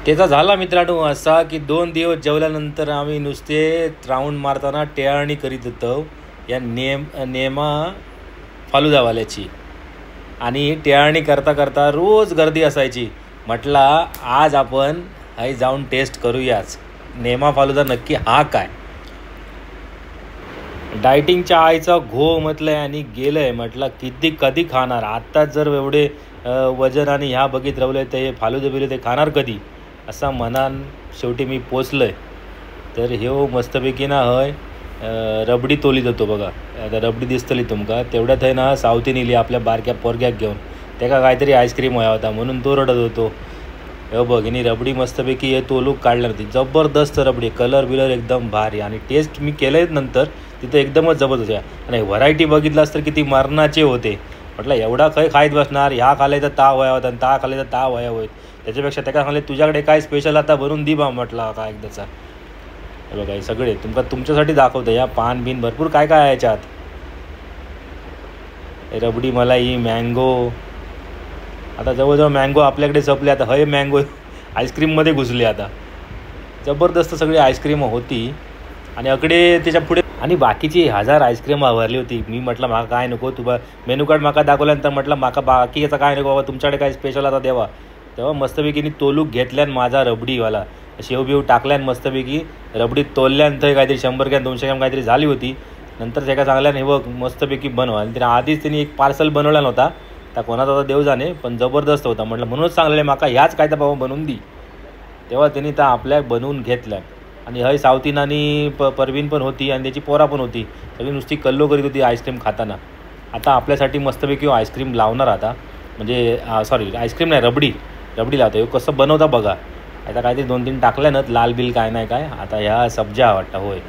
त्याचा झाला मित्रांनो असा की 2 दिवस जेवल्यानंतर आम्ही नुसते राऊंड मारताना टेळणी करीत होतो या नेमा फालुदावाल्याची. आणि टेळणी करता करता रोज गर्दी असायची. म्हटलं आज आपण जाऊन टेस्ट करूयाच नेमा फालुदा नक्की हा काय. डायटिंगच्या आईचा घो म्हटलंय आणि गेलंय. म्हटलं कधी खाणार. आत्ताच जर एवढे वजन आणि ह्या बघित रावले ते हे फालुदे ते खाणार कधी असा मनान शेवटी मी पोचलोय. तर ह्यो मस्तपैकी ना रबडी तोलीत होतो बघा. आता रबडी दिसतली तुमका तेवढ्यात ना सावतीन इली आपल्या बारक्या पोरग्याक घेऊन. त्याका काहीतरी आईस्क्रीम व्हाया होता म्हणून तो रडत होतो. हो बघ हिनी रबडी मस्तपैकी हे तोलूक काढलं होती. जबरदस्त रबडी. कलर बिलर एकदम भारी आणि टेस्ट मी केलं नंतर तिथं एकदमच जबरदस्त आहे. आणि व्हरायटी बघितलास तर किती मरणाचे होते. म्हटलं एवढा खाईत बसणार. ह्या खाल्ल्याचा ताव व्हाया होता आणि ता खाल्ल्याचा ताव व्हाया होईल. त्याच्यापेक्षा त्या खाल्ले तुझ्याकडे काय स्पेशल आता भरून दी बा म्हटलं काय एकदाचा. हे बघा हे सगळे तुमच्यासाठी दाखवतं. या पान बिन भरपूर काय काय आहे याच्यात. रबडी मलाई मँगो. आता जवळजवळ मँगो आपल्याकडे संपले. आता हे मँगो आईस्क्रीममध्ये घुसले आता. जबरदस्त सगळी आईस्क्रीम होती. आणि अकडे त्याच्या पुढे आणि बाकीची 1000 आईस्क्रीम भरली होती. मी म्हटलं माका काय नको. तुला मेनू कार्ड माका दाखवल्यानंतर म्हटलं माका बाकी याचा काय नको बाबा तुमच्याकडे काय स्पेशल आता देवा. तेव्हा मस्तपैकी तोलूक घेतल्यान माझा रबडीवाला शेव बिव टाकल्यान मस्तपैकी रबडी तोलल्यानंतर काहीतरी 100 ग्रॅम 200 ग्रॅम काहीतरी झाली होती. नंतर त्याला चांगल्याने हे बघ मस्तपैकी बनवा. आणि त्याने आधीच त्यांनी एक पार्सल बनवला नव्हता. त्या कोणाचा होता देव जाणे पण जबरदस्त होता. म्हटलं म्हणूनच सांगलेले माका ह्याच काय तर बाबा बनवून दी. तेव्हा त्यांनी त्या आपल्या बनवून घेतल्या. आणि हय सावतीन आणि परवीन पण होती आणि त्याची पोरा पण होती. सगळी नुसती कल्लो करीत होती आईस्क्रीम खाताना. आता आपल्यासाठी मस्तपैकी आईस्क्रीम लावणार आता. म्हणजे सॉरी आईस्क्रीम नाही रबडी लावतो. हे कसं बनवता बघा. आता काहीतरी 2-3 टाकल्या ना लाल बिल काय नाही काय. आता ह्या सब्जा वाटतं होय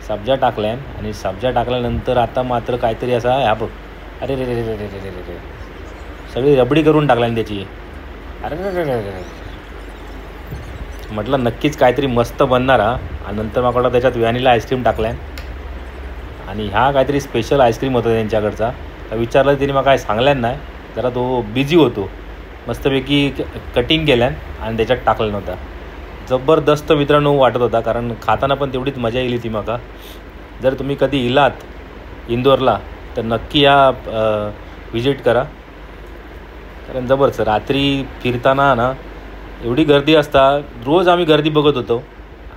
सब्जा टाकल्यान. आणि सब्जा टाकल्यानंतर आता मात्र काहीतरी असा ह्या बघ अरे रे रे रे रे रे रे रे सगळी रबडी करून टाकल्यान त्याची. अरे रे रे रे रे म्हटलं नक्कीच काहीतरी मस्त बनणार हा. आणि नंतर माकडं त्याच्यात व्हॅनिला आईस्क्रीम टाकल्यान. आणि ह्या काहीतरी स्पेशल आईस्क्रीम होता त्यांच्याकडचा. तर विचारलं तिने मग काय सांगल्यान नाही. जरा तो बिझी होतो. मस्तपैकी कटिंग केल्यान आणि त्याच्यात टाकलं नव्हता. जबरदस्त मित्रांनो वाटत होता. कारण खाताना पण तेवढीच मजा येईल ती माका. जर तुम्ही कधी इलात इंदोरला तर नक्की या व्हिजिट करा. कारण जबरदस्त रात्री फिरताना ना एवढी गर्दी असता. रोज आम्ही गर्दी बघत होतो.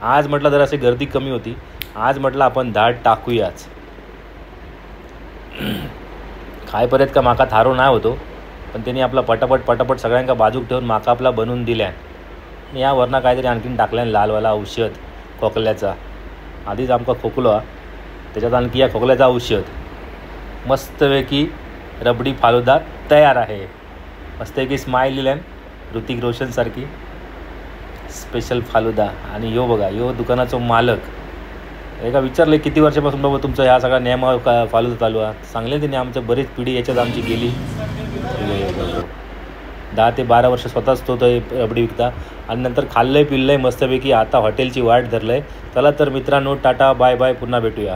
आज म्हटलं जरा अशी गर्दी कमी होती. आज म्हटलं आपण धाड टाकूयाच. खायपर्यंत का माका थारो नाही होतो. पण त्यांनी आपला पटापट सगळ्यांका बाजूक ठेवून माका आपला बनवून दिल्यान. आणि यावरनं काहीतरी आणखीन टाकल्यान लालवाला औषध खोकल्याचा. आधीच आमका खोकलो त्याच्यात आणखी या खोकल्याचा औषध. मस्तपैकी रबडी फालुदा तयार आहे. मस्तपैकी स्माईल दिल्यान ऋतिक रोशनसारखी स्पेशल फालुदा. आणि यो बघा यो दुकानाचा मालक. एका विचारले किती वर्षापासून बाबा तुमचं ह्या सगळा नेमा फालुदा चालू आहे. सांगले त्यांनी आमचं बरीच पिढी याच्यात आमची गेली. 10 ते 12 वर्ष स्वतःच तो रबडी विकता. आणि नंतर खाल्लंय पिल्लंय मस्तपैकी. आता हॉटेलची वाट धरलंय. चला तर मित्रांनो टाटा बाय बाय. पुन्हा भेटूया.